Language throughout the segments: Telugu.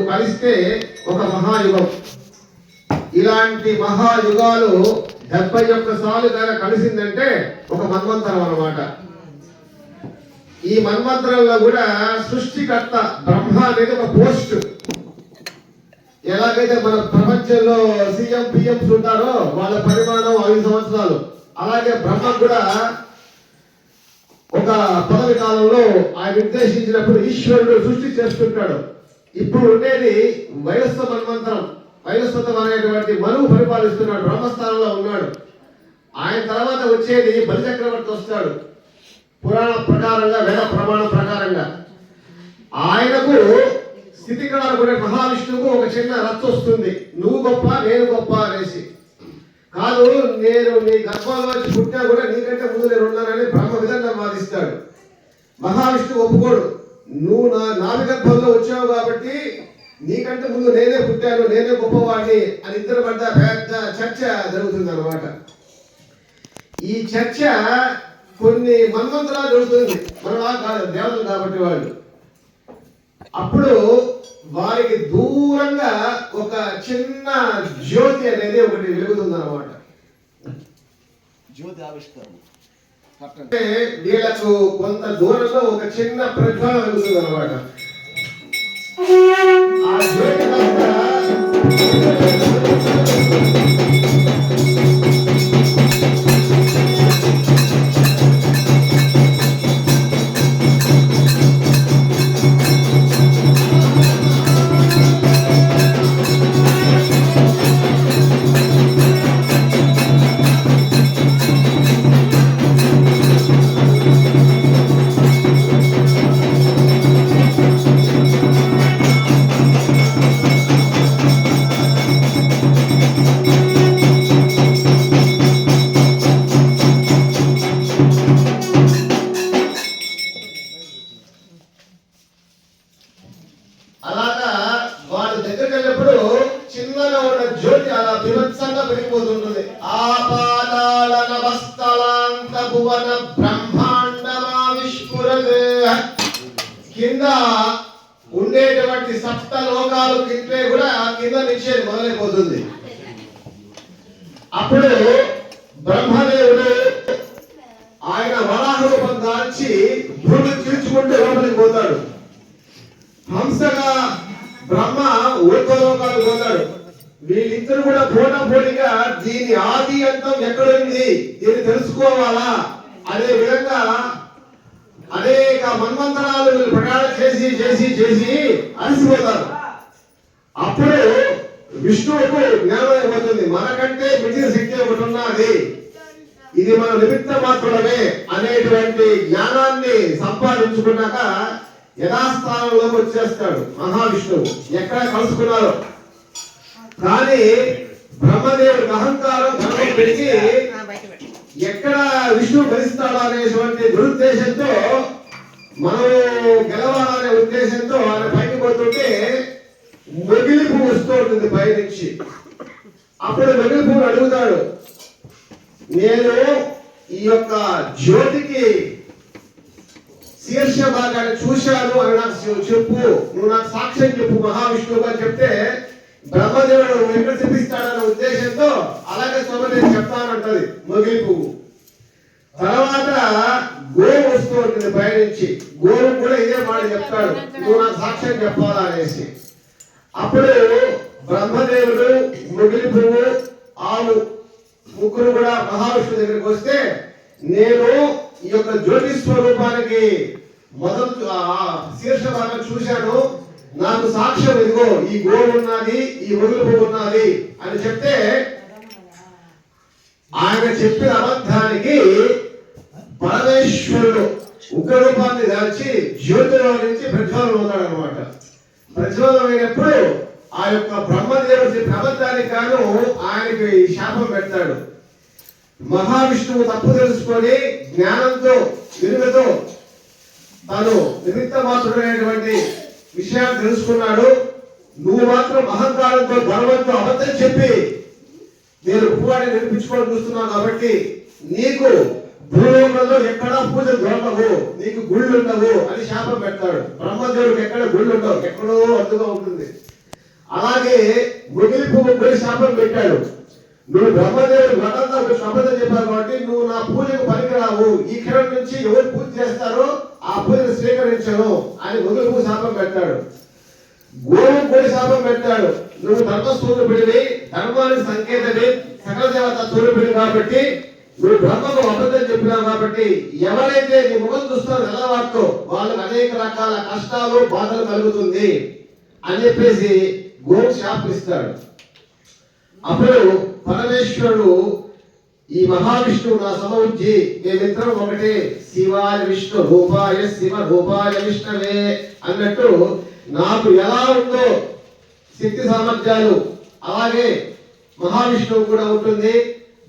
కలిస్తే ఒక మహాయుగం. ఇలాంటి మహాయుగాలు 71 సార్లు కలిసిందంటే ఒక మన్వంతరం అన్నమాట. ఈ మన్వంతరంలో కూడా సృష్టికర్త బ్రహ్మ అనేది ఒక పోస్ట్. ఎలాగైతే మన ప్రపంచంలో సీఎం పిఎంస్ ఉంటారో వాళ్ళ పరిమాణం 5 సంవత్సరాలు, అలాగే బ్రహ్మ కూడా ఒక పదవి కాలంలో ఆయన నిర్దేశించినప్పుడు ఈశ్వరుడు సృష్టి చేస్తుంటాడు. ఇప్పుడు ఉండేది వైవస్వ మన్వంతరం. వైవస్వతం అనేటువంటి మనువు పరిపాలిస్తున్నాడు, బ్రహ్మస్థానంలో ఉన్నాడు. ఆయన తర్వాత వచ్చేది బలిచక్రవర్తి వస్తాడు. పురాణ ప్రకారంగా, వేద ప్రమాణం ప్రకారంగా ఆయనకు స్థితికారకుడే మహావిష్ణువుకు ఒక చిన్న రచ్చ వస్తుంది. నువ్వు గొప్ప నేను గొప్ప అనేసి. కాదు, నేను నీ గర్భంలో పుట్టినా కూడా నీకంటే ముందు నేను ఉన్నానని బ్రహ్మ విధంగా వాదిస్తాడు. మహావిష్ణువు ఒప్పుకోడు. నువ్వు నాభి గర్భంలో వచ్చావు కాబట్టి నీకంటే ముందు నేనే పుట్టాను, నేనే గొప్పవాడిని అని ఇద్దరు పడ్డ పెద్ద చర్చ జరుగుతుంది అన్నమాట. ఈ చర్చ కొన్ని మన్వంతరాలు జరుగుతుంది. మనలా కాదు, దేవతలు కాబట్టి వాళ్ళు. అప్పుడు వారికి దూరంగా ఒక చిన్న జ్యోతి అనేది ఒకటి వెలుగుతుంది అన్నమాట. జ్యోతి ఆవిష్కరణ అంటే వీళ్ళకు కొంత దూరంలో ఒక చిన్న ప్రజ్వలన వెలుగుతుంది అన్నమాట. ఆ జ్యోతి అలాగా వాడు దగ్గరికి వెళ్ళినప్పుడు చిన్నగా ఉన్న జ్యోతి అలా విభత్సంగా పెరిగిపోతుంటుంది. ఆపాతాళ నభస్థలాంత భువన బ్రహ్మాండమావిష్పురతే. కింద ఉండేటువంటి సప్త లోకాలు కిందే కూడా కింద నుంచి మొదలైపోతుంది. అప్పుడు బ్రహ్మదేవుడు ఆయన వరాహ రూపం దాల్చి భూమి తీర్చుకుంటూ లోపలికి పోతాడు. హంసగా బ్రహ్మ ఊర్ధ్వలోకాలు పోతాడు. వీళ్ళిద్దరు కూడా పోటాపోటీగా దీని ఆది అంతం ఎక్కడుంది, దీన్ని తెలుసుకోవాలా అనే విధంగా అనేక మన్వంతరాలు ప్రయాణం చేసి చేసి చేసి అలసిపోతారు. అప్పుడు విష్ణువుకు జ్ఞానం అయిపోతుంది, మనకంటే మిగిలిన శక్తి ఒకటి ఉన్నది, ఇది మన నిమిత్త మాత్రమే అనేటువంటి జ్ఞానాన్ని సంపాదించుకున్నాక యథాస్థానంలోకి వచ్చేస్తాడు మహావిష్ణువు. ఎక్కడ కలుసుకున్నారు కానీ బ్రహ్మదేవుడికి అహంకారం ధనం పెట్టి ఎక్కడ విష్ణువు భరిస్తాడు అనేటువంటి దురుద్దేశంతో, మనం గెలవాలనే ఉద్దేశంతో ఆయన పైకి పోతుంటే మొగిలిపు వస్తూ ఉంటుంది పైనుంచి. అప్పుడు మొగిలిపు అడుగుతాడు, నేను ఈ యొక్క జ్యోతికి శీర్ష భాగాన్ని చూశాను అని నాకు చెప్పు, నువ్వు నాకు సాక్ష్యం చెప్పు మహావిష్ణువుగా చెప్తే బ్రహ్మదేవుడు ఎక్కడ చూపిస్తాడన్న ఉద్దేశంతో అలాగే స్వామి నేను చెప్తానంటది మొగిలి పువ్వు. తర్వాత గోవు వస్తూ ఉంటుంది పైనుంచి. గోవు కూడా ఇదే మాట చెప్తాడు, నువ్వు నాకు సాక్ష్యం చెప్పాలా అనేసి. అప్పుడు బ్రహ్మదేవుడు, మొగిలి పువ్వు, ఆవు ముగ్గురు కూడా మహావిష్ణువు దగ్గరికి వస్తే, నేను ఈ యొక్క జ్యోతి స్వరూపానికి మొదలు శీర్ష భాగం చూశాను, నాకు సాక్ష్యం ఇదిగో ఈ గోవు ఉన్నది, ఈ మొగిలి పువ్వు ఉన్నది అని చెప్తే ఆయన చెప్పిన అబద్ధానికి పరమేశ్వరుడు ఉగ్రరూపాన్ని దాల్చి జ్యోతిలో నుంచి ప్రజ్వలనం అవుతాడు అనమాట. ప్రజ్వలమైనప్పుడు ఆ యొక్క బ్రహ్మదేవుడు చెప్పిన అబద్ధానికి కాను ఆయనకి శాపం పెడతాడు. మహావిష్ణువు తప్పు తెలుసుకొని జ్ఞానంతో విలువతో తాను నిమిత్త మాత్రమైనటువంటి విషయాన్ని తెలుసుకున్నాడు. నువ్వు మాత్రం అహంకారంతో గర్వంతో అబద్ధం చెప్పి నేను పువ్వాడిని వినిపించుకోవడం చూస్తున్నావు కాబట్టి నీకు భూలోకంలో ఎక్కడా పూజలు దొరకవు, నీకు గుళ్ళు ఉండవు అని శాపం పెడతాడు. బ్రహ్మదేవుడికి ఎక్కడ గుళ్ళు ఉండవు, ఎక్కడో అడ్డుగా ఉంటుంది. అలాగే మొగిలి పువ్వు పోయి శాపం పెట్టాడు. నువ్వు బ్రహ్మదేవుడు వ్రతంతో శపథం చెప్పావు కాబట్టి నువ్వు నా పూజకు పనికిరావు, ఈ క్షణం నుంచి ఎవరు పూజ చేస్తారో ఆ పూజను స్వీకరించను అని మొగిలి పువ్వు శాపం పెట్టాడు. గోవు పోయి శాపం పెట్టాడు. నువ్వు ధర్మస్వరూపుడివి, ధర్మానికి సంకేతమే, సకల దేవత స్వరూపుడి కాబట్టి నువ్వు బ్రహ్మకు అబద్ధం చెప్పినావు కాబట్టి ఎవరైతే నీ ముఖం చూస్తారో నెలవాడుతో వాళ్ళకి అనేక రకాల కష్టాలు బాధలు కలుగుతుంది అని చెప్పేసి గోవు శాపిస్తాడు. అప్పుడు పరమేశ్వరుడు ఈ మహావిష్ణువు నా సమవుజ్జి, మేమిద్దరం ఒకటే, శివాయ విష్ణు రూపాయ శివ రూపాయ విష్ణవే అన్నట్టు నాకు ఎలా ఉందో శక్తి సామర్థ్యాలు అలాగే మహావిష్ణువు కూడా ఉంటుంది.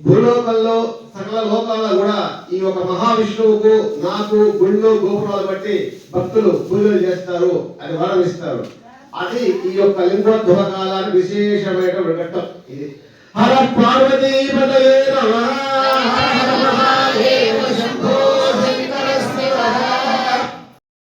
భూలోకంలో సకల లోకాల్లో కూడా ఈ ఒక మహావిష్ణువుకు నాకు గుళ్ళు గోపురాలు బట్టి భక్తులు పూజలు చేస్తారు అని వరం ఇస్తారు. అది ఈ యొక్క లింగోద్భవ కాలానికి విశేషమైన ఘట్టం ఇది. హర పార్వతీ పదయే